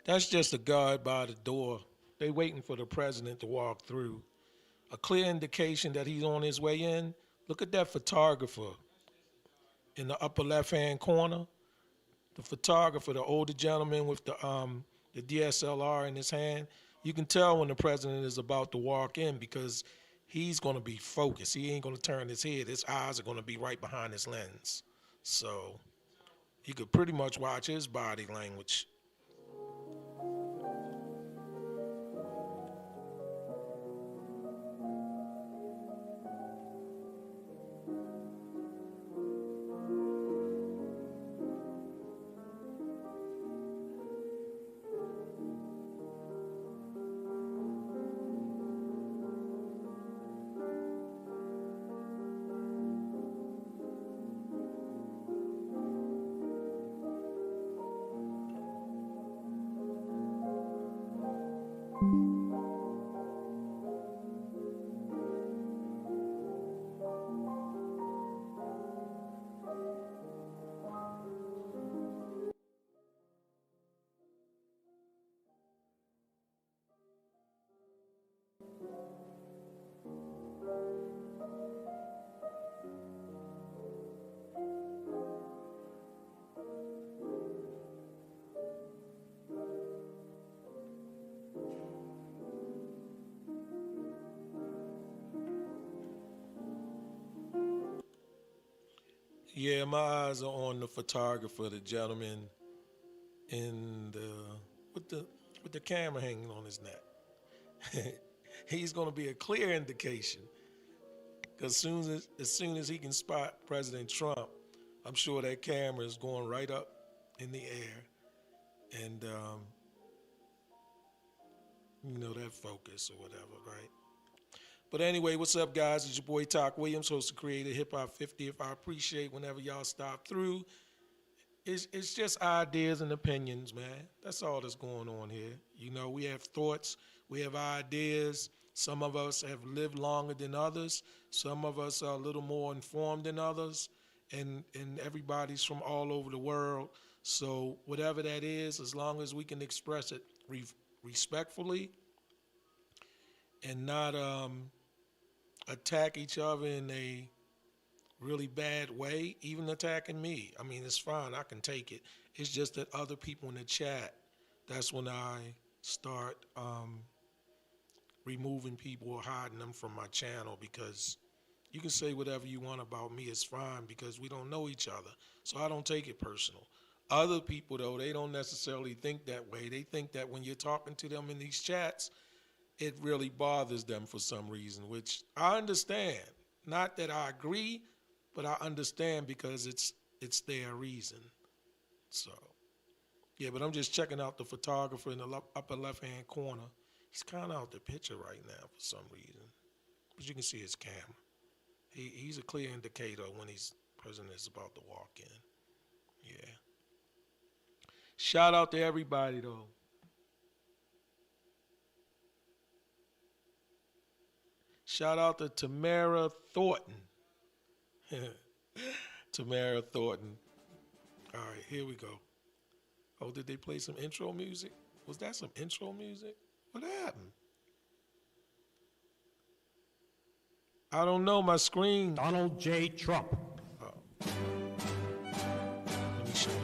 That's just a guard by the door. They waiting for the president to walk through. A clear indication that he's on his way in. Look at that photographer in the upper left-hand corner. The photographer, the older gentleman with the DSLR in his hand. You can tell when the president is about to walk in because he's going to be focused. He ain't going to turn his head. His eyes are going to be right behind his lens. So you could pretty much watch his body language. Yeah, my eyes are on the photographer, the gentleman in the with the camera hanging on his neck. He's going to be a clear indication because as soon as he can spot President Trump, I'm sure that camera is going right up in the air, and that focus or whatever, right? But anyway, what's up, guys? It's your boy Talk Williams, host of Creative Hip Hop 50. If I appreciate whenever y'all stop through. It's just ideas and opinions, man. That's all that's going on here. We have thoughts, we have ideas. Some of us have lived longer than others. Some of us are a little more informed than others. And everybody's from all over the world. So whatever that is, as long as we can express it respectfully and not attack each other in a really bad way, even attacking me. I mean, it's fine. I can take it. It's just that other people in the chat, that's when I start removing people or hiding them from my channel, because you can say whatever you want about me. It's fine because we don't know each other. So I don't take it personal. Other people, though, they don't necessarily think that way. They think that when you're talking to them in these chats, it really bothers them for some reason, which I understand. Not that I agree, but I understand because it's their reason. So, yeah, but I'm just checking out the photographer in the upper left-hand corner. He's kind of out the picture right now for some reason. But you can see his camera. He's a clear indicator when president is about to walk in. Yeah. Shout out to everybody, though. Shout out to Tamara Thornton. Tamara Thornton. All right, here we go. Oh, did they play some intro music? Was that some intro music? What happened? I don't know, my screen. Donald J. Trump. Oh. Let me shut up.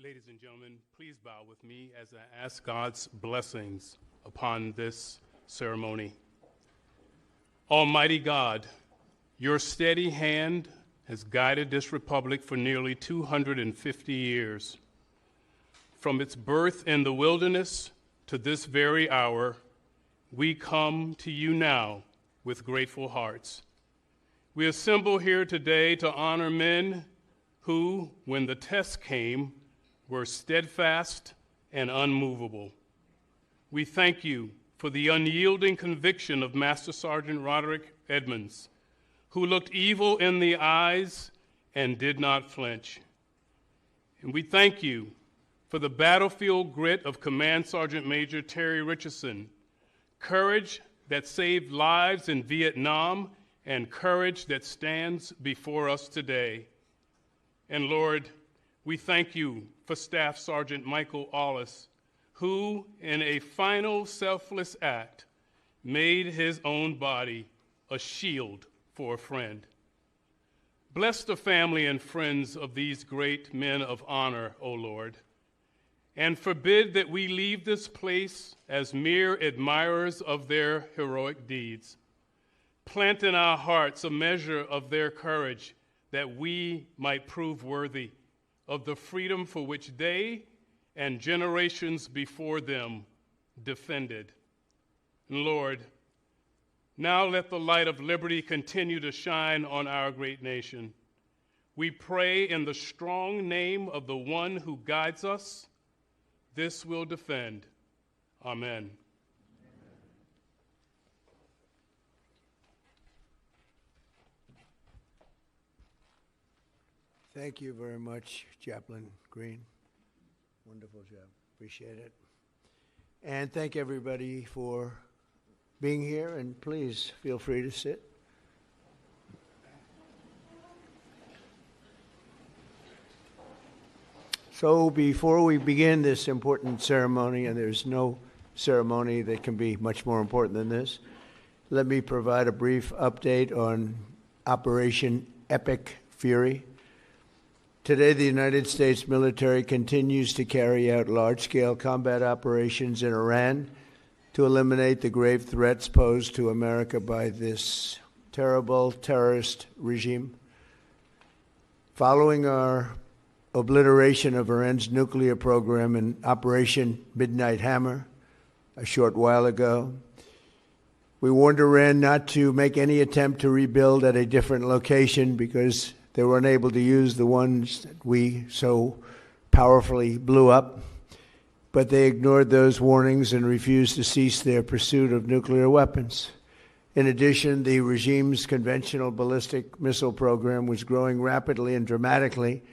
Ladies and gentlemen, please bow with me as I ask God's blessings upon this ceremony. Almighty God, your steady hand has guided this republic for nearly 250 years. From its birth in the wilderness to this very hour, we come to you now with grateful hearts. We assemble here today to honor men who, when the test came, were steadfast and unmovable. We thank you for the unyielding conviction of Master Sergeant Roderick Edmonds, who looked evil in the eyes and did not flinch. And we thank you for the battlefield grit of Command Sergeant Major Terry Richardson, courage that saved lives in Vietnam and courage that stands before us today. And Lord, we thank you for Staff Sergeant Michael Allis, who, in a final selfless act, made his own body a shield for a friend. Bless the family and friends of these great men of honor, O Lord, and forbid that we leave this place as mere admirers of their heroic deeds. Plant in our hearts a measure of their courage that we might prove worthy of the freedom for which they and generations before them defended. And Lord, now let the light of liberty continue to shine on our great nation. We pray in the strong name of the one who guides us. This will defend. Amen. Thank you very much, Chaplain Green. Wonderful job. Appreciate it. And thank everybody for being here, and please feel free to sit. So before we begin this important ceremony, and there's no ceremony that can be much more important than this, let me provide a brief update on Operation Epic Fury. Today, the United States military continues to carry out large-scale combat operations in Iran to eliminate the grave threats posed to America by this terrible terrorist regime. Following our obliteration of Iran's nuclear program in Operation Midnight Hammer a short while ago, we warned Iran not to make any attempt to rebuild at a different location because they were unable to use the ones that we so powerfully blew up, but they ignored those warnings and refused to cease their pursuit of nuclear weapons. In addition, the regime's conventional ballistic missile program was growing rapidly and dramatically,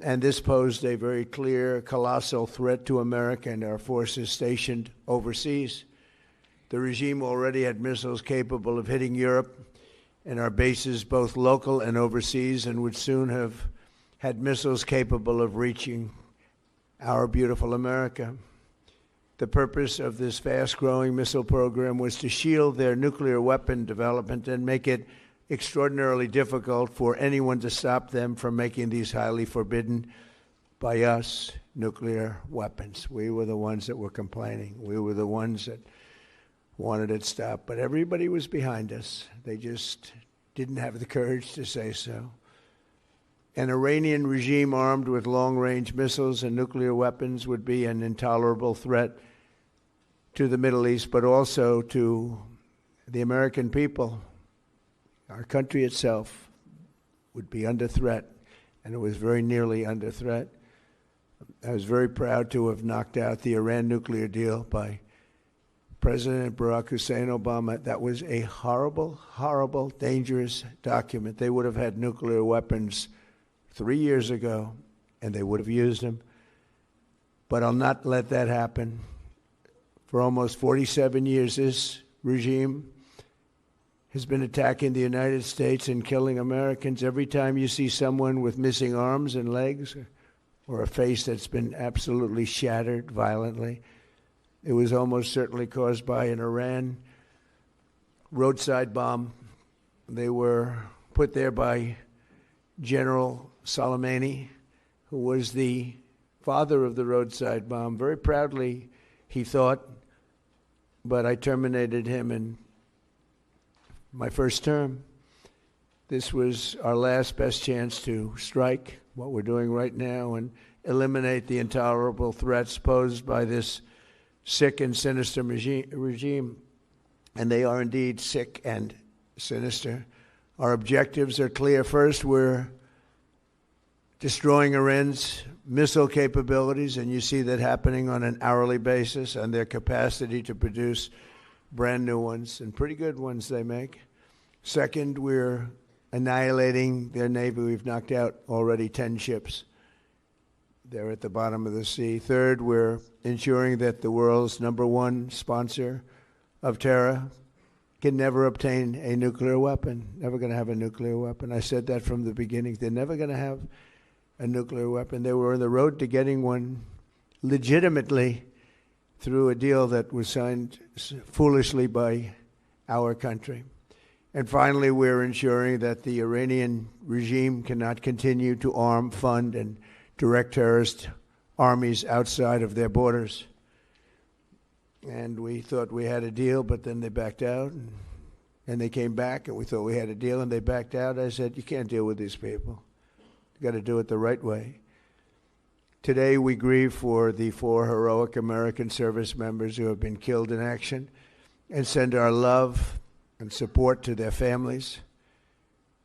and this posed a very clear, colossal threat to America and our forces stationed overseas. The regime already had missiles capable of hitting Europe and our bases, both local and overseas, and would soon have had missiles capable of reaching our beautiful America. The purpose of this fast-growing missile program was to shield their nuclear weapon development and make it extraordinarily difficult for anyone to stop them from making these highly forbidden by us nuclear weapons. We were the ones that were complaining. We were the ones that wanted it stopped, but everybody was behind us. They just didn't have the courage to say so. An Iranian regime armed with long-range missiles and nuclear weapons would be an intolerable threat to the Middle East, but also to the American people. Our country itself would be under threat, and it was very nearly under threat. I was very proud to have knocked out the Iran nuclear deal by President Barack Hussein Obama. That was a horrible, horrible, dangerous document. They would have had nuclear weapons 3 years ago, and they would have used them. But I'll not let that happen. For almost 47 years, this regime has been attacking the United States and killing Americans. Every time you see someone with missing arms and legs or a face that's been absolutely shattered violently, it was almost certainly caused by an Iran roadside bomb. They were put there by General Soleimani, who was the father of the roadside bomb. Very proudly, he thought, but I terminated him in my first term. This was our last best chance to strike what we're doing right now and eliminate the intolerable threats posed by this sick and sinister regime. And they are indeed sick and sinister. Our objectives are clear. First, we're destroying Iran's missile capabilities, and you see that happening on an hourly basis, and their capacity to produce brand new ones, and pretty good ones they make. Second, we're annihilating their Navy. We've knocked out already 10 ships. They're at the bottom of the sea. Third, we're ensuring that the world's #1 sponsor of terror can never obtain a nuclear weapon, never going to have a nuclear weapon. I said that from the beginning. They're never going to have a nuclear weapon. They were on the road to getting one legitimately through a deal that was signed foolishly by our country. And finally, we're ensuring that the Iranian regime cannot continue to arm, fund, and direct terrorist armies outside of their borders. And we thought we had a deal, but then they backed out, and they came back, and we thought we had a deal, and they backed out. I said, you can't deal with these people. You got to do it the right way. Today, we grieve for the 4 heroic American service members who have been killed in action and send our love and support to their families.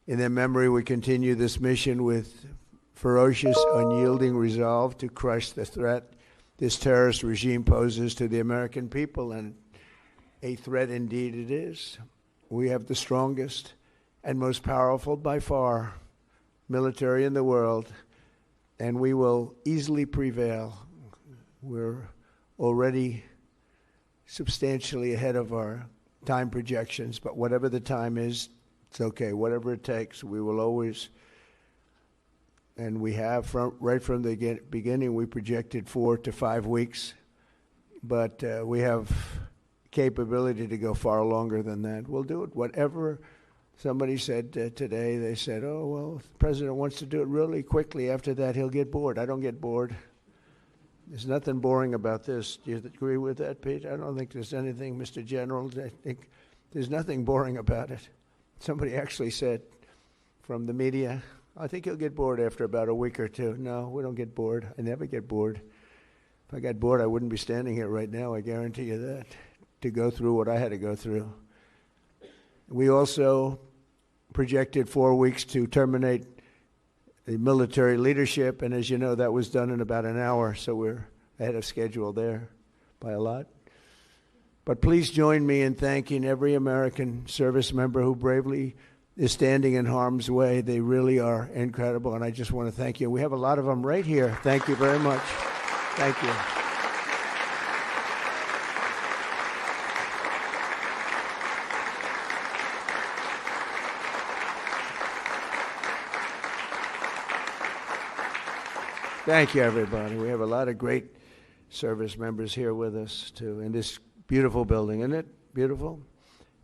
In their memory, we continue this mission with ferocious, unyielding resolve to crush the threat this terrorist regime poses to the American people, and a threat indeed it is. We have the strongest and most powerful by far military in the world, and we will easily prevail. We're already substantially ahead of our time projections, but whatever the time is, it's okay. Whatever it takes, we will always, and we have right from the beginning, we projected 4 to 5 weeks, but we have capability to go far longer than that. We'll do it. Whatever somebody said today, they said, oh, well, the president wants to do it really quickly. After that, he'll get bored. I don't get bored. There's nothing boring about this. Do you agree with that, Pete? I don't think there's anything, Mr. General. I think there's nothing boring about it. Somebody actually said from the media, I think he'll get bored after about a week or two. No, we don't get bored. I never get bored. If I got bored, I wouldn't be standing here right now, I guarantee you that, to go through what I had to go through. We also projected 4 weeks to terminate the military leadership, and as you know, that was done in about an hour, so we're ahead of schedule there by a lot. But please join me in thanking every American service member who bravely is standing in harm's way. They really are incredible, and I just want to thank you. We have a lot of them right here. Thank you very much. Thank you. Thank you, everybody. We have a lot of great service members here with us, too, in this beautiful building. Isn't it beautiful?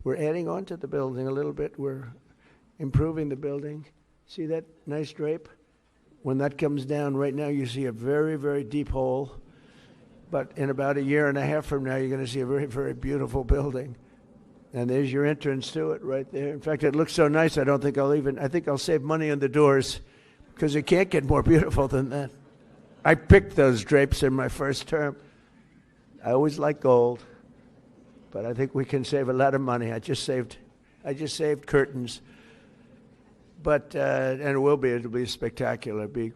We're adding on to the building a little bit. We're improving the building. See that nice drape? When that comes down right now, you see a very, very deep hole. But in about a year and a half from now, you're going to see a very, very beautiful building. And there's your entrance to it right there. In fact, it looks so nice, I think I'll save money on the doors, because it can't get more beautiful than that. I picked those drapes in my first term. I always like gold, but I think we can save a lot of money. I just saved curtains. But, and it'll be spectacular. It'll be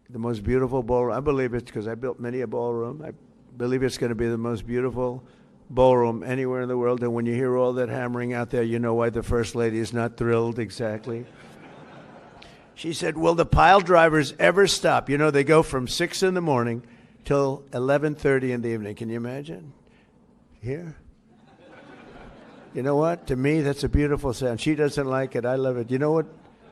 the most beautiful ballroom. I believe it because I built many a ballroom. I believe it's going to be the most beautiful ballroom anywhere in the world. And when you hear all that hammering out there, you know why the First Lady is not thrilled exactly. She said, will the pile drivers ever stop? You know, they go from 6 in the morning till 11:30 in the evening. Can you imagine? Here? You know what? To me, that's a beautiful sound. She doesn't like it. I love it. You know what?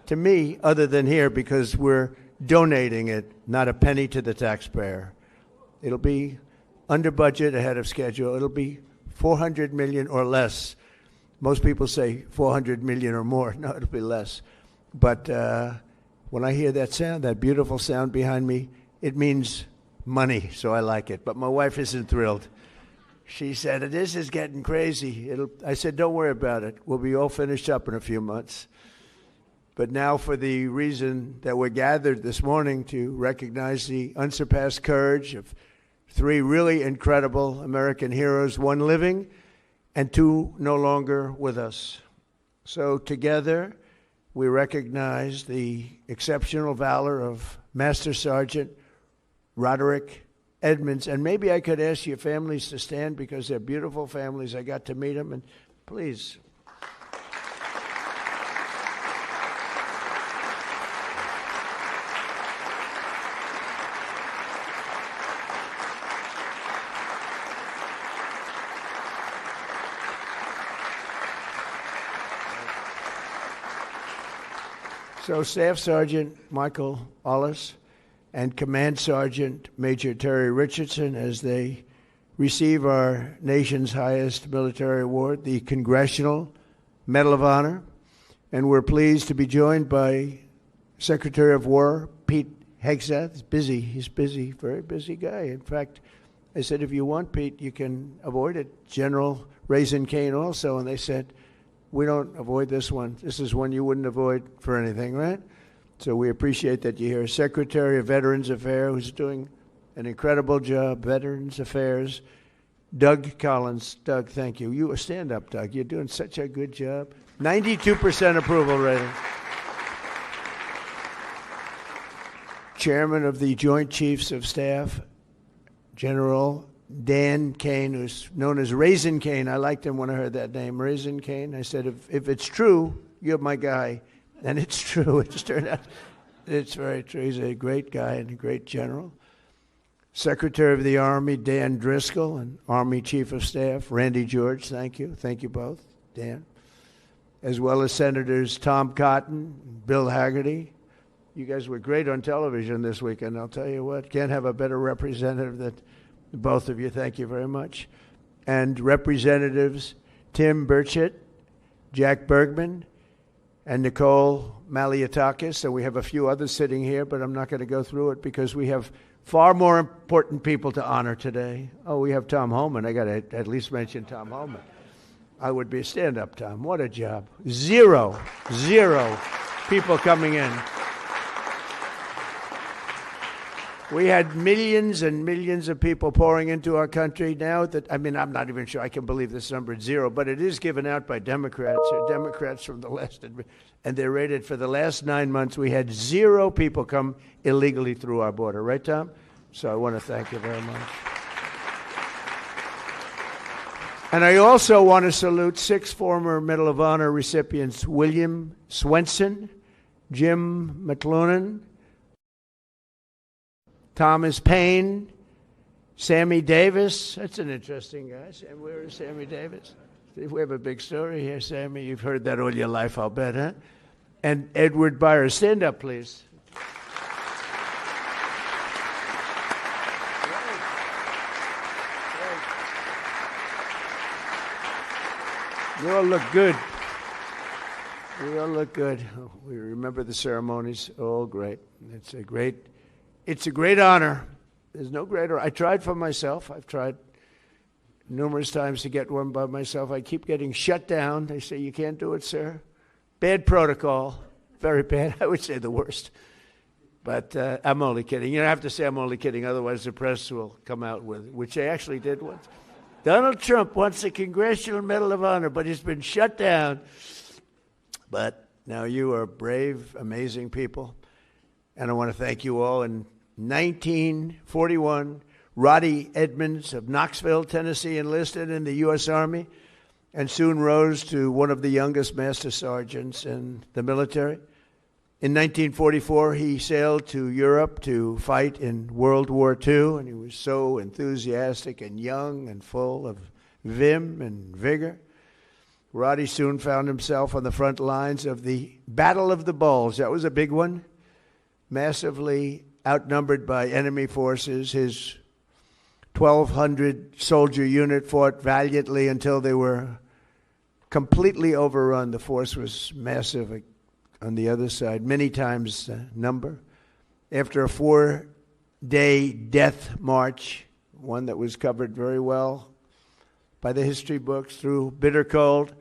To me, other than here, because we're donating it, not a penny to the taxpayer. It'll be under budget, ahead of schedule. It'll be $400 million or less. Most people say $400 million or more. No, it'll be less. But when I hear that sound, that beautiful sound behind me, it means money, so I like it. But my wife isn't thrilled. She said, this is getting crazy. I said, don't worry about it. We'll be all finished up in a few months. But now for the reason that we're gathered this morning to recognize the unsurpassed courage of 3 really incredible American heroes, 1 living and 2 no longer with us. So together, we recognize the exceptional valor of Master Sergeant Roderick Edmonds. And maybe I could ask your families to stand because they're beautiful families. I got to meet them. And please. So Staff Sergeant Michael Ollis and Command Sergeant Major Terry Richardson, as they receive our nation's highest military award, the Congressional Medal of Honor. And we're pleased to be joined by Secretary of War Pete Hegseth. He's busy. He's busy, very busy guy. In fact, I said, if you want, Pete, you can avoid it. General Raisin Kane also. And they said, we don't avoid this one. This is one you wouldn't avoid for anything, right? So we appreciate that you're here. Secretary of Veterans Affairs, who's doing an incredible job, Veterans Affairs, Doug Collins. Doug, thank you. You stand up, Doug. You're doing such a good job. 92% approval rating. Chairman of the Joint Chiefs of Staff, General Dan Kane, who's known as Raisin Kane. I liked him when I heard that name, Raisin Kane. I said, if it's true, you're my guy. And it's true. It's turned out it's very true. He's a great guy and a great general. Secretary of the Army, Dan Driscoll, and Army Chief of Staff, Randy George. Thank you. Thank you both, Dan. As well as Senators Tom Cotton, Bill Hagerty. You guys were great on television this weekend. I'll tell you what, can't have a better representative than both of you. Thank you very much. And Representatives Tim Burchett, Jack Bergman, and Nicole Malliotakis. And we have a few others sitting here, but I'm not going to go through it because we have far more important people to honor today. Oh, we have Tom Homan. I got to at least mention Tom Homan. I would be stand-up, Tom. What a job. Zero people coming in. We had millions and millions of people pouring into our country now that, I'm not even sure I can believe this number is zero, but it is given out by Democrats. They're Democrats from the last, and they're rated for the last 9 months. We had 0 people come illegally through our border. Right, Tom? So I want to thank you very much. And I also want to salute 6 former Medal of Honor recipients: William Swenson, Jim McLuhan, Thomas Payne, Sammy Davis. That's an interesting guy. Where is Sammy Davis? We have a big story here, Sammy. You've heard that all your life, I'll bet, huh? And Edward Byers. Stand up, please. You all look good. We all look good. We remember the ceremonies. All great. It's a great honor. There's no greater. I tried for myself. I've tried numerous times to get one by myself. I keep getting shut down. They say, you can't do it, sir. Bad protocol. Very bad. I would say the worst. But I'm only kidding. You don't have to say I'm only kidding. Otherwise, the press will come out with it, which they actually did once. Donald Trump wants a Congressional Medal of Honor, but he's been shut down. But now you are brave, amazing people. And I want to thank you all. In 1941, Roddy Edmonds of Knoxville, Tennessee, enlisted in the U.S. Army and soon rose to one of the youngest master sergeants in the military. In 1944, he sailed to Europe to fight in World War II, and he was so enthusiastic and young and full of vim and vigor. Roddy soon found himself on the front lines of the Battle of the Bulge. That was a big one. Massively outnumbered by enemy forces, his 1,200 soldier unit fought valiantly until they were completely overrun. The force was massive on the other side, many times the number. After a 4-day death march, one that was covered very well by the history books, through bitter cold,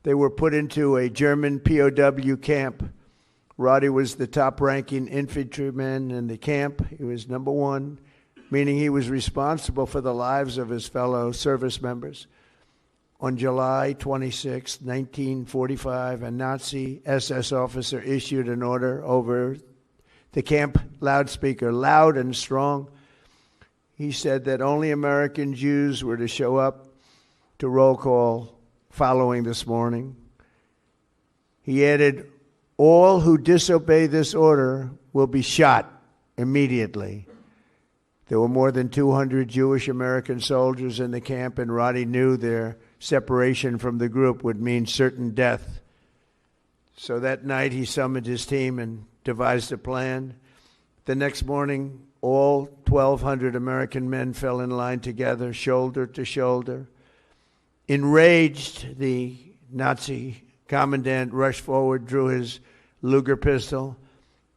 they were put into a German POW camp. Roddy was the top-ranking infantryman in the camp. He was number 1, meaning he was responsible for the lives of his fellow service members. On July 26, 1945, a Nazi SS officer issued an order over the camp loudspeaker, loud and strong: he said that only American Jews were to show up to roll call following this morning. He added, all who disobey this order will be shot immediately. There were more than 200 Jewish American soldiers in the camp, and Roddy knew their separation from the group would mean certain death. So that night he summoned his team and devised a plan. The next morning, all 1,200 American men fell in line together, shoulder to shoulder. Enraged, the Nazi commandant rushed forward, drew his Luger pistol,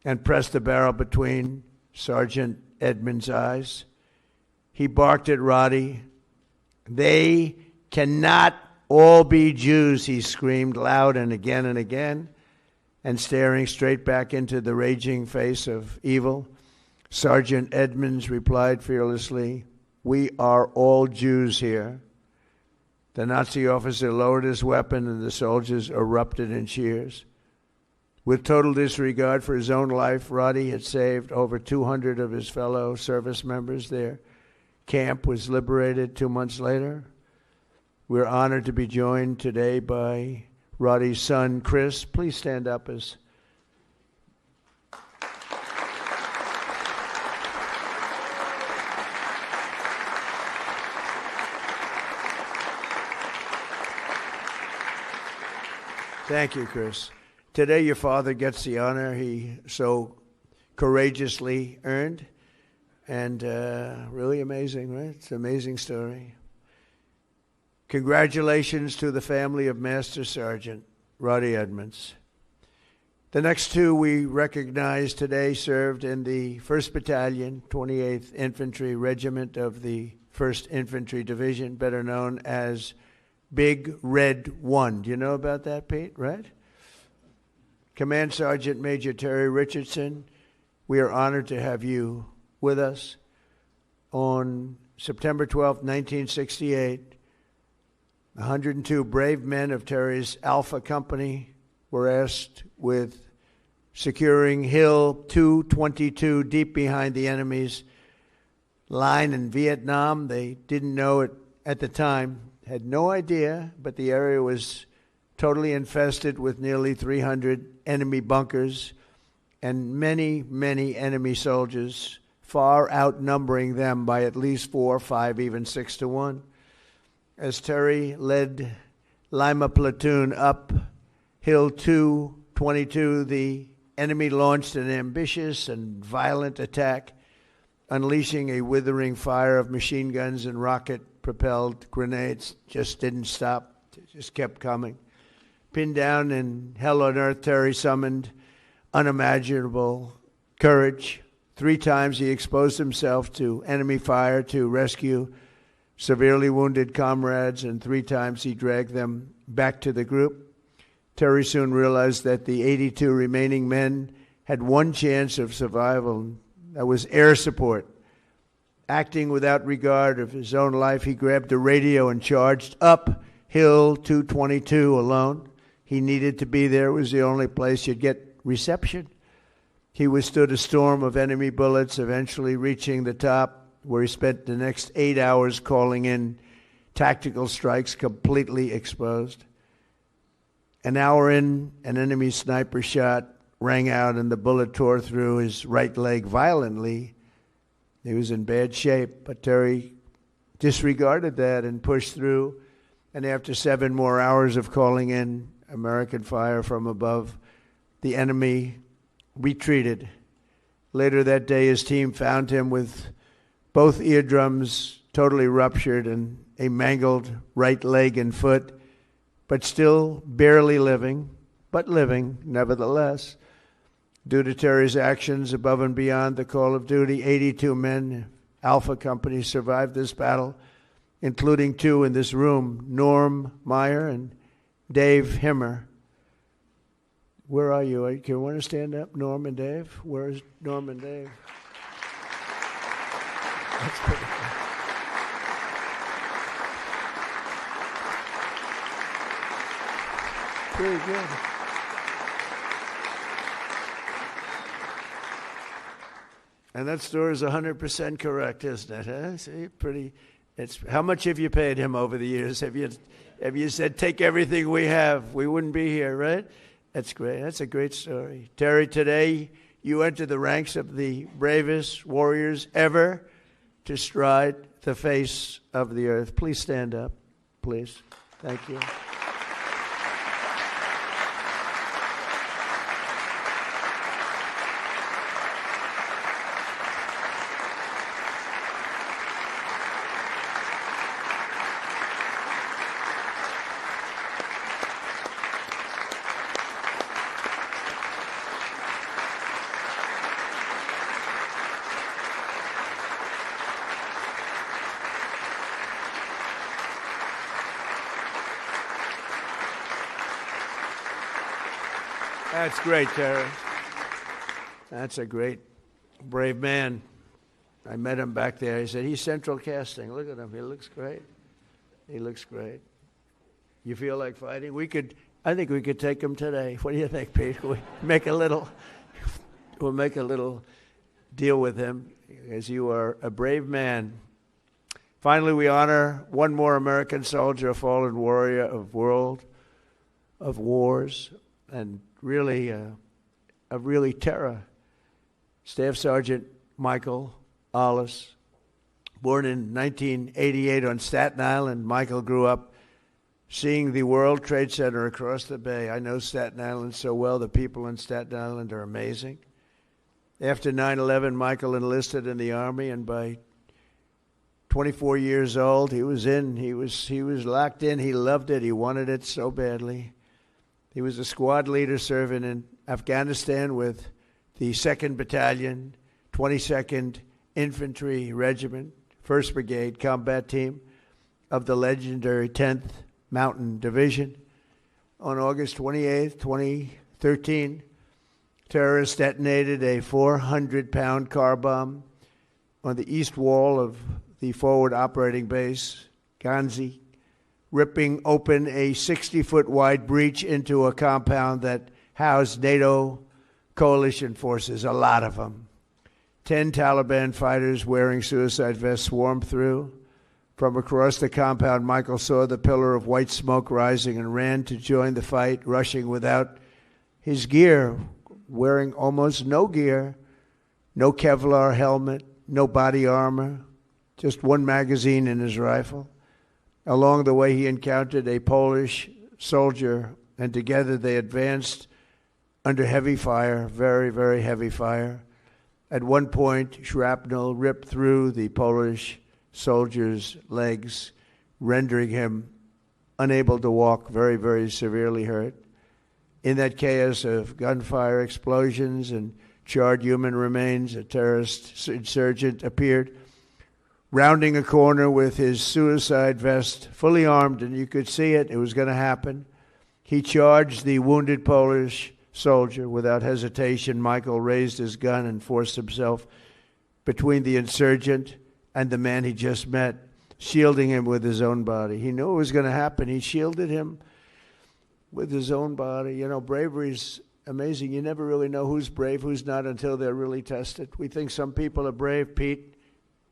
and pressed the barrel between Sergeant Edmonds' eyes. He barked at Roddy. They cannot all be Jews, he screamed loud and again, and staring straight back into the raging face of evil. Sergeant Edmonds replied fearlessly, we are all Jews here. The Nazi officer lowered his weapon and the soldiers erupted in cheers. With total disregard for his own life, Roddy had saved over 200 of his fellow service members. Their camp was liberated 2 months later. We're honored to be joined today by Roddy's son, Chris. Please stand up as Thank you, Chris. Today your father gets the honor he so courageously earned. And really amazing, right? It's an amazing story. Congratulations to the family of Master Sergeant Roddy Edmonds. The next two we recognize today served in the 1st Battalion, 28th Infantry Regiment of the 1st Infantry Division, better known as Big Red 1. Do you know about that, Pete? Right? Command Sergeant Major Terry Richardson, we are honored to have you with us. On September 12, 1968, 102 brave men of Terry's Alpha Company were asked with securing Hill 222 deep behind the enemy's line in Vietnam. They didn't know it at the time, had no idea, but the area was totally infested with nearly 300 enemy bunkers and many, many enemy soldiers, far outnumbering them by at least 4, 5, even 6 to 1. As Terry led Lima platoon up Hill 222, the enemy launched an ambitious and violent attack, unleashing a withering fire of machine guns and rocket-propelled grenades. Just didn't stop, just kept coming. Pinned down in hell on earth, Terry summoned unimaginable courage. 3 times he exposed himself to enemy fire to rescue severely wounded comrades, and 3 times he dragged them back to the group. Terry soon realized that the 82 remaining men had one chance of survival. That was air support. Acting without regard of his own life, he grabbed a radio and charged up Hill 222 alone. He needed to be there. It was the only place you'd get reception. He withstood a storm of enemy bullets, eventually reaching the top, where he spent the next 8 hours calling in tactical strikes, completely exposed. An hour in, an enemy sniper shot rang out and the bullet tore through his right leg violently. He was in bad shape, but Terry disregarded that and pushed through. And after 7 more hours of calling in American fire from above, the enemy retreated. Later that day, his team found him with both eardrums totally ruptured and a mangled right leg and foot, but still barely living, but living nevertheless. Due to Terry's actions above and beyond the call of duty, 82 men, Alpha Company, survived this battle, including 2 in this room, Norm Meyer and Dave Himmer. Where are you? Can you want to stand up, Norm and Dave? Where's Norm and Dave? That's pretty cool. Very good. And that story is 100% correct, isn't it? Huh? See, pretty. It's how much have you paid him over the years? Have you said take everything we have? We wouldn't be here, right? That's great. That's a great story, Terry. Today you enter the ranks of the bravest warriors ever to stride the face of the earth. Please stand up, please. Thank you. That's great, Terry. That's a great, brave man. I met him back there. He said, he's central casting. Look at him. He looks great. He looks great. You feel like fighting? I think we could take him today. What do you think, Pete? We'll make a little deal with him, as you are a brave man. Finally, we honor one more American soldier, a fallen warrior of wars, and really terror. Staff Sergeant Michael Ollis, born in 1988 on Staten Island. Michael grew up seeing the World Trade Center across the bay. I know Staten Island so well. The people in Staten Island are amazing. After 9/11, Michael enlisted in the Army, and by 24 years old, he was locked in. He loved it. He wanted it so badly. He was a squad leader serving in Afghanistan with the 2nd Battalion, 22nd Infantry Regiment, 1st Brigade Combat Team of the legendary 10th Mountain Division. On August 28, 2013, terrorists detonated a 400-pound car bomb on the east wall of the forward operating base, Ghazni, ripping open a 60-foot-wide breach into a compound that housed NATO coalition forces, a lot of them. 10 Taliban fighters wearing suicide vests swarmed through. From across the compound, Michael saw the pillar of white smoke rising and ran to join the fight, rushing without his gear, wearing almost no gear, no Kevlar helmet, no body armor, just one magazine in his rifle. Along the way, he encountered a Polish soldier, and together they advanced under heavy fire, very, very heavy fire. At one point, shrapnel ripped through the Polish soldier's legs, rendering him unable to walk, very, very severely hurt. In that chaos of gunfire, explosions, and charred human remains, a terrorist insurgent appeared, rounding a corner with his suicide vest, fully armed, and you could see it. It was going to happen. He charged the wounded Polish soldier without hesitation. Michael raised his gun and forced himself between the insurgent and the man he just met, shielding him with his own body. He knew it was going to happen. He shielded him with his own body. You know, bravery's amazing. You never really know who's brave, who's not, until they're really tested. We think some people are brave, Pete,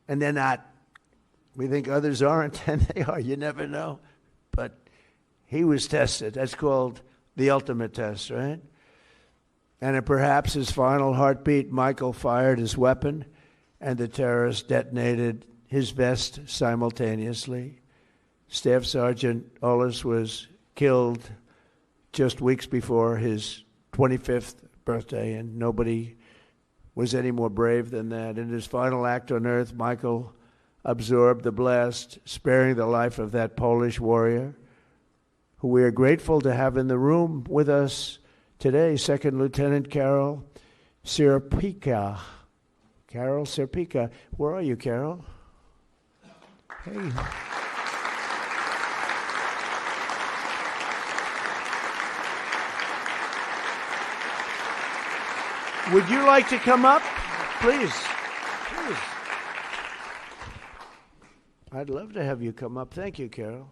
and they're not. We think others aren't, and they are. You never know. But he was tested. That's called the ultimate test, right? And at perhaps his final heartbeat, Michael fired his weapon, and the terrorist detonated his vest simultaneously. Staff Sergeant Ollis was killed just weeks before his 25th birthday, and nobody was any more brave than that. In his final act on earth, Michael absorbed the blast, sparing the life of that Polish warrior, who we are grateful to have in the room with us today, Second Lieutenant Carol Sierpika. Carol Sierpika. Where are you, Carol? Hey. Would you like to come up? Please. Please. I'd love to have you come up. Thank you, Carol.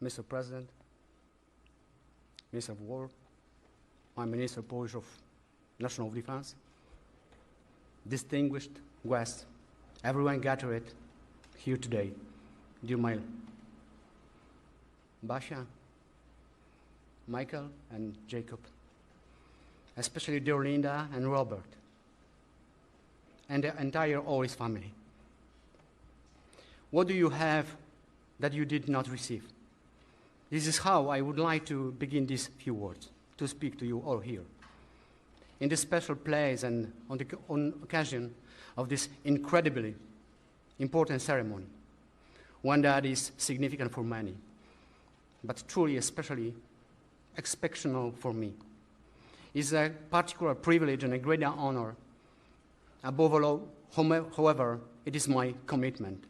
Mr. President, Minister of War, my Minister Polish of National Defense, distinguished guests, everyone gathered here today, dear my Basia, Michael, and Jacob, especially dear Linda and Robert, and the entire Oris family. What do you have that you did not receive? This is how I would like to begin these few words, to speak to you all here. In this special place and on occasion of this incredibly important ceremony, one that is significant for many, but truly especially exceptional for me, is a particular privilege and a great honor. Above all, however, it is my commitment.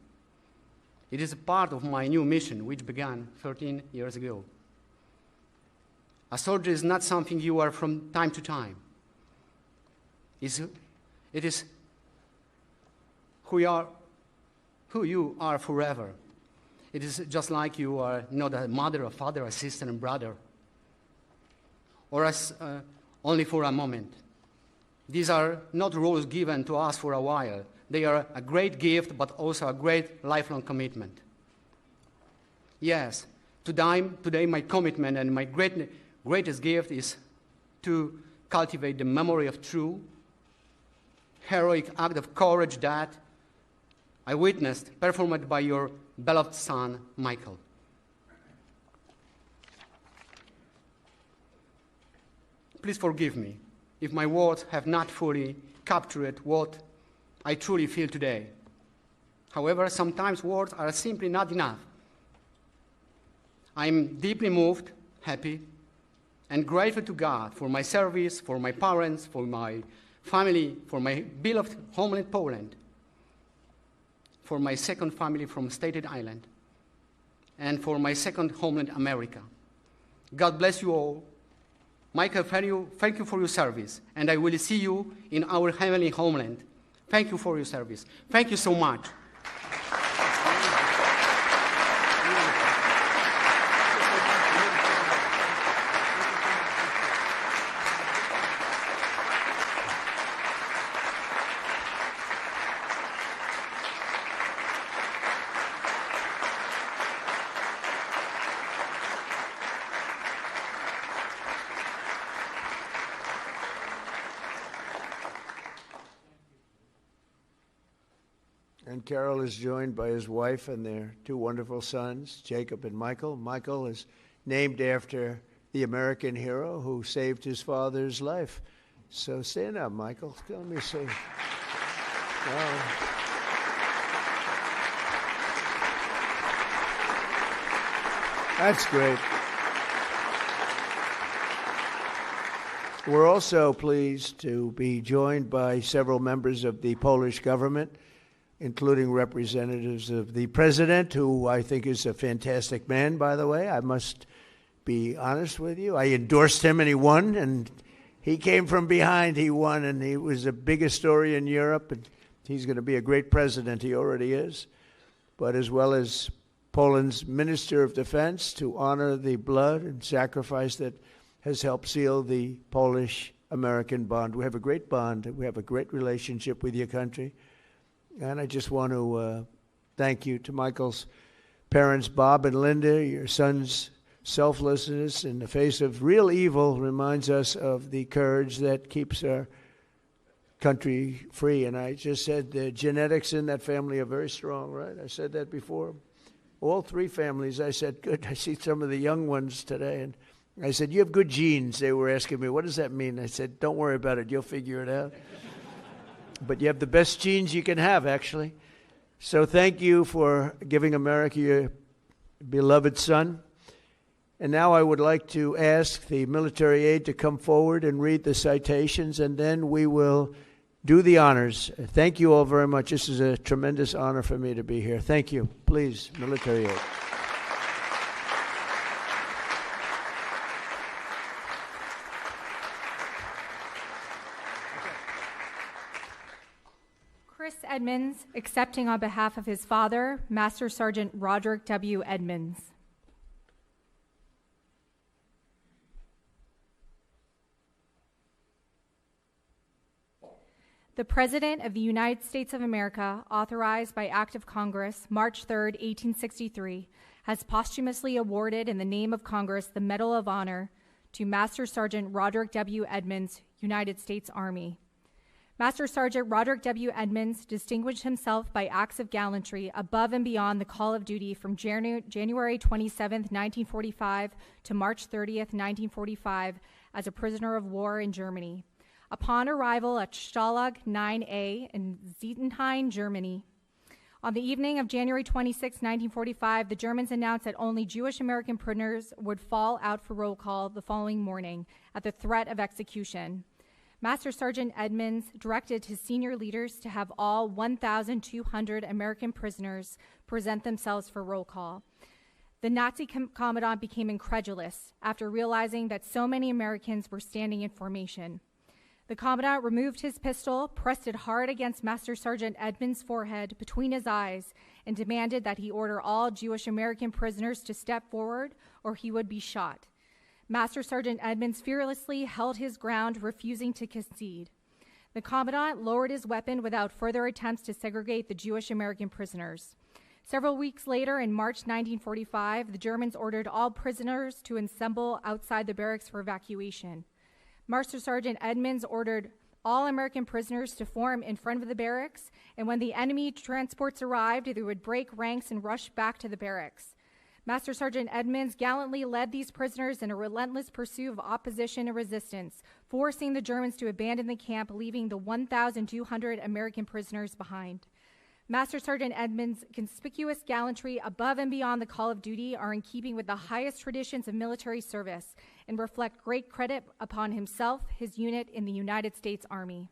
It is a part of my new mission, which began 13 years ago. A soldier is not something you are from time to time. It is who you are forever. It is just like you are not a mother, a father, a sister, and brother, or as only for a moment. These are not roles given to us for a while. They are a great gift, but also a great lifelong commitment. Yes, today my commitment and my greatest gift is to cultivate the memory of true, heroic act of courage that I witnessed performed by your beloved son, Michael. Please forgive me if my words have not fully captured what I truly feel today. However, sometimes words are simply not enough. I'm deeply moved, happy, and grateful to God for my service, for my parents, for my family, for my beloved homeland, Poland, for my second family from Staten Island, and for my second homeland, America. God bless you all. Michael, thank you for your service, and I will see you in our heavenly homeland. Thank you for your service. Thank you so much. And Carol is joined by his wife and their two wonderful sons, Jacob and Michael. Michael is named after the American hero who saved his father's life. So stand up, Michael. Let me see. Wow. That's great. We're also pleased to be joined by several members of the Polish government, including representatives of the president, who I think is a fantastic man, by the way. I must be honest with you. I endorsed him and he won, and he came from behind. He won, and he was the biggest story in Europe, and he's going to be a great president. He already is. But as well as Poland's Minister of Defense, to honor the blood and sacrifice that has helped seal the Polish-American bond. We have a great bond. We have a great relationship with your country. And I just want to thank you to Michael's parents, Bob and Linda. Your son's selflessness in the face of real evil reminds us of the courage that keeps our country free. And I just said the genetics in that family are very strong, right? I said that before. All three families, I said, good. I see some of the young ones today. And I said, you have good genes. They were asking me, what does that mean? I said, don't worry about it. You'll figure it out. But you have the best genes you can have, actually. So thank you for giving America your beloved son. And now I would like to ask the military aide to come forward and read the citations, and then we will do the honors. Thank you all very much. This is a tremendous honor for me to be here. Thank you. Please, military aide. Chris Edmonds, accepting on behalf of his father, Master Sergeant Roderick W. Edmonds. The President of the United States of America, authorized by Act of Congress, March 3, 1863, has posthumously awarded in the name of Congress the Medal of Honor to Master Sergeant Roderick W. Edmonds, United States Army. Master Sergeant Roderick W. Edmonds distinguished himself by acts of gallantry above and beyond the call of duty from January 27, 1945 to March 30, 1945 as a prisoner of war in Germany. Upon arrival at Stalag 9A in Zietenhain, Germany, on the evening of January 26, 1945, the Germans announced that only Jewish American prisoners would fall out for roll call the following morning at the threat of execution. Master Sergeant Edmonds directed his senior leaders to have all 1,200 American prisoners present themselves for roll call. The Nazi commandant became incredulous after realizing that so many Americans were standing in formation. The commandant removed his pistol, pressed it hard against Master Sergeant Edmonds' forehead between his eyes, and demanded that he order all Jewish American prisoners to step forward or he would be shot. Master Sergeant Edmonds fearlessly held his ground, refusing to concede. The commandant lowered his weapon without further attempts to segregate the Jewish American prisoners. Several weeks later, in March 1945, the Germans ordered all prisoners to assemble outside the barracks for evacuation. Master Sergeant Edmonds ordered all American prisoners to form in front of the barracks, and when the enemy transports arrived, they would break ranks and rush back to the barracks. Master Sergeant Edmonds gallantly led these prisoners in a relentless pursuit of opposition and resistance, forcing the Germans to abandon the camp, leaving the 1,200 American prisoners behind. Master Sergeant Edmonds' conspicuous gallantry above and beyond the call of duty are in keeping with the highest traditions of military service and reflect great credit upon himself, his unit in the United States Army.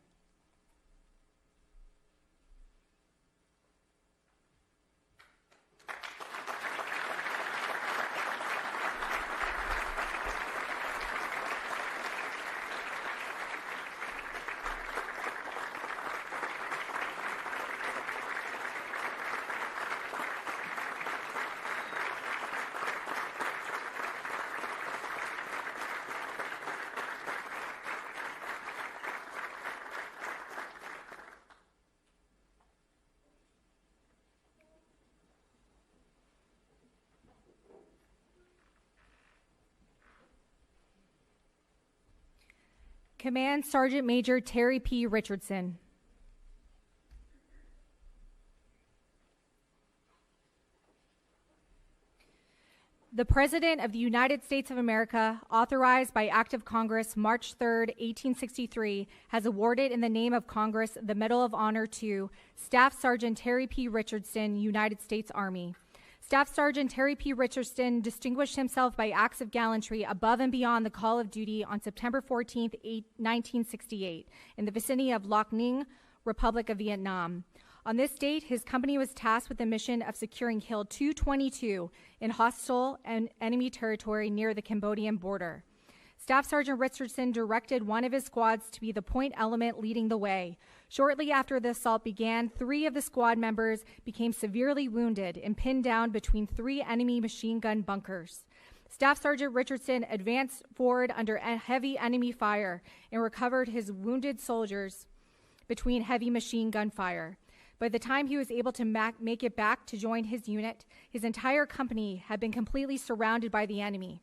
Command Sergeant Major Terry P. Richardson. The President of the United States of America, authorized by Act of Congress March 3, 1863, has awarded in the name of Congress the Medal of Honor to Staff Sergeant Terry P. Richardson, United States Army. Staff Sergeant Terry P. Richardson distinguished himself by acts of gallantry above and beyond the call of duty on September 14, 1968, in the vicinity of Loc Ninh, Republic of Vietnam. On this date, his company was tasked with the mission of securing Hill 222 in hostile and enemy territory near the Cambodian border. Staff Sergeant Richardson directed one of his squads to be the point element leading the way. Shortly after the assault began, 3 of the squad members became severely wounded and pinned down between 3 enemy machine gun bunkers. Staff Sergeant Richardson advanced forward under heavy enemy fire and recovered his wounded soldiers between heavy machine gun fire. By the time he was able to make it back to join his unit, his entire company had been completely surrounded by the enemy.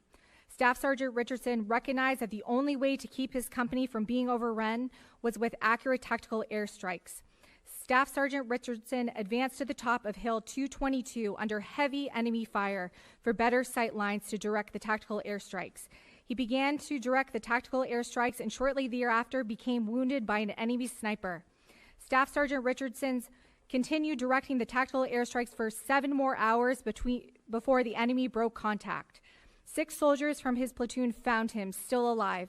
Staff Sergeant Richardson recognized that the only way to keep his company from being overrun was with accurate tactical airstrikes. Staff Sergeant Richardson advanced to the top of Hill 222 under heavy enemy fire for better sight lines to direct the tactical airstrikes. He began to direct the tactical airstrikes and shortly thereafter became wounded by an enemy sniper. Staff Sergeant Richardson continued directing the tactical airstrikes for 7 more hours before the enemy broke contact. 6 soldiers from his platoon found him still alive.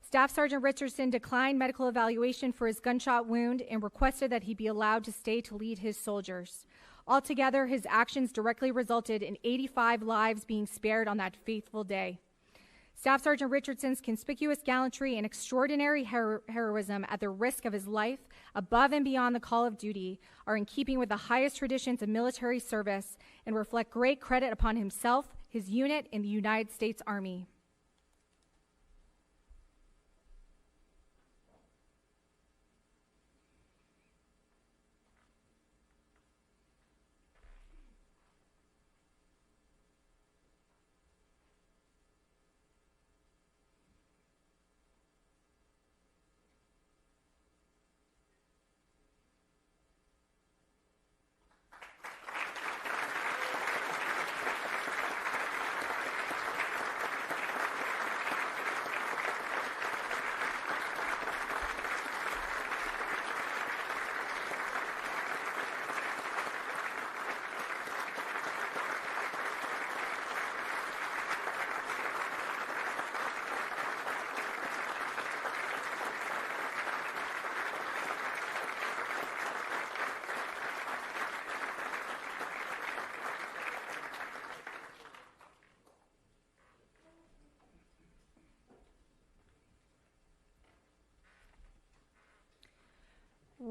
Staff Sergeant Richardson declined medical evaluation for his gunshot wound and requested that he be allowed to stay to lead his soldiers. Altogether, his actions directly resulted in 85 lives being spared on that fateful day. Staff Sergeant Richardson's conspicuous gallantry and extraordinary heroism at the risk of his life, above and beyond the call of duty, are in keeping with the highest traditions of military service and reflect great credit upon himself, his unit, and the United States Army.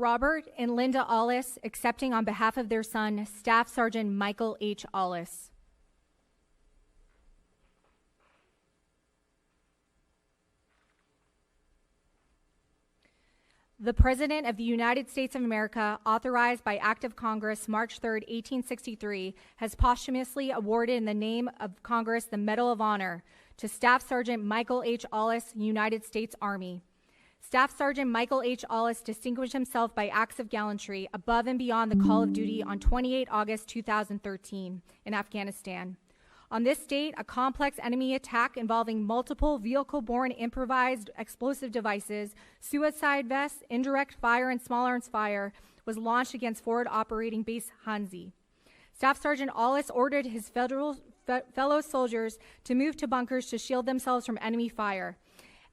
Robert and Linda Ollis, accepting on behalf of their son, Staff Sergeant Michael H. Ollis. The President of the United States of America, authorized by Act of Congress March 3, 1863, has posthumously awarded in the name of Congress the Medal of Honor to Staff Sergeant Michael H. Ollis, United States Army. Staff Sergeant Michael H. Ollis distinguished himself by acts of gallantry above and beyond the call of duty on 28 August 2013 in Afghanistan. On this date, a complex enemy attack involving multiple vehicle-borne improvised explosive devices, suicide vests, indirect fire, and small arms fire was launched against Forward Operating Base Hanzi. Staff Sergeant Ollis ordered his fellow soldiers to move to bunkers to shield themselves from enemy fire.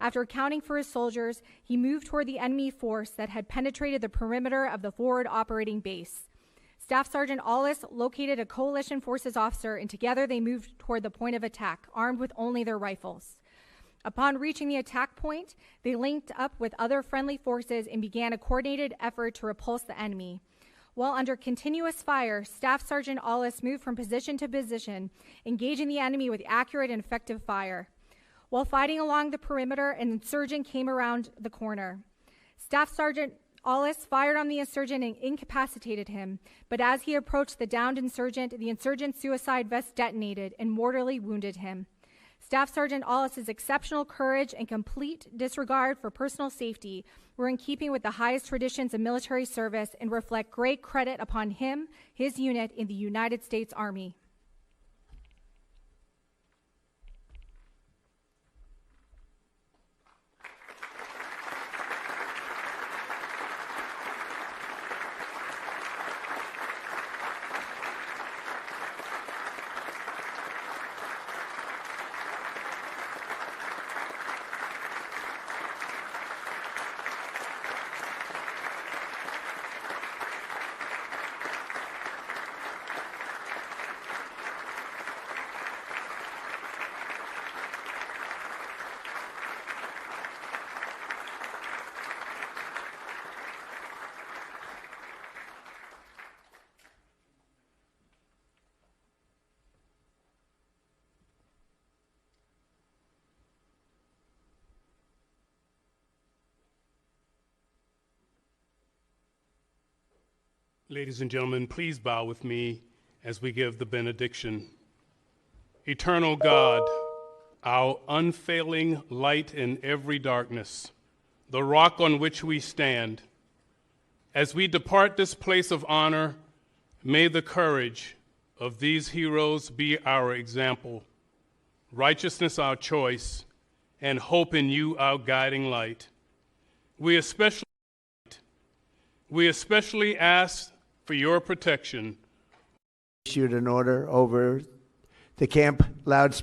After accounting for his soldiers, he moved toward the enemy force that had penetrated the perimeter of the Forward Operating Base. Staff Sergeant Ollis located a coalition forces officer, and together they moved toward the point of attack, armed with only their rifles. Upon reaching the attack point, they linked up with other friendly forces and began a coordinated effort to repulse the enemy. While under continuous fire, Staff Sergeant Ollis moved from position to position, engaging the enemy with accurate and effective fire. While fighting along the perimeter, an insurgent came around the corner. Staff Sergeant Ollis fired on the insurgent and incapacitated him, but as he approached the downed insurgent, the insurgent's suicide vest detonated and mortally wounded him. Staff Sergeant Ollis's exceptional courage and complete disregard for personal safety were in keeping with the highest traditions of military service and reflect great credit upon him, his unit in the United States Army. Ladies and gentlemen, please bow with me as we give the benediction. Eternal God, our unfailing light in every darkness, the rock on which we stand, as we depart this place of honor, may the courage of these heroes be our example, righteousness our choice, and hope in you our guiding light. We especially ask for your protection. Issued an order over the camp loudspeaker.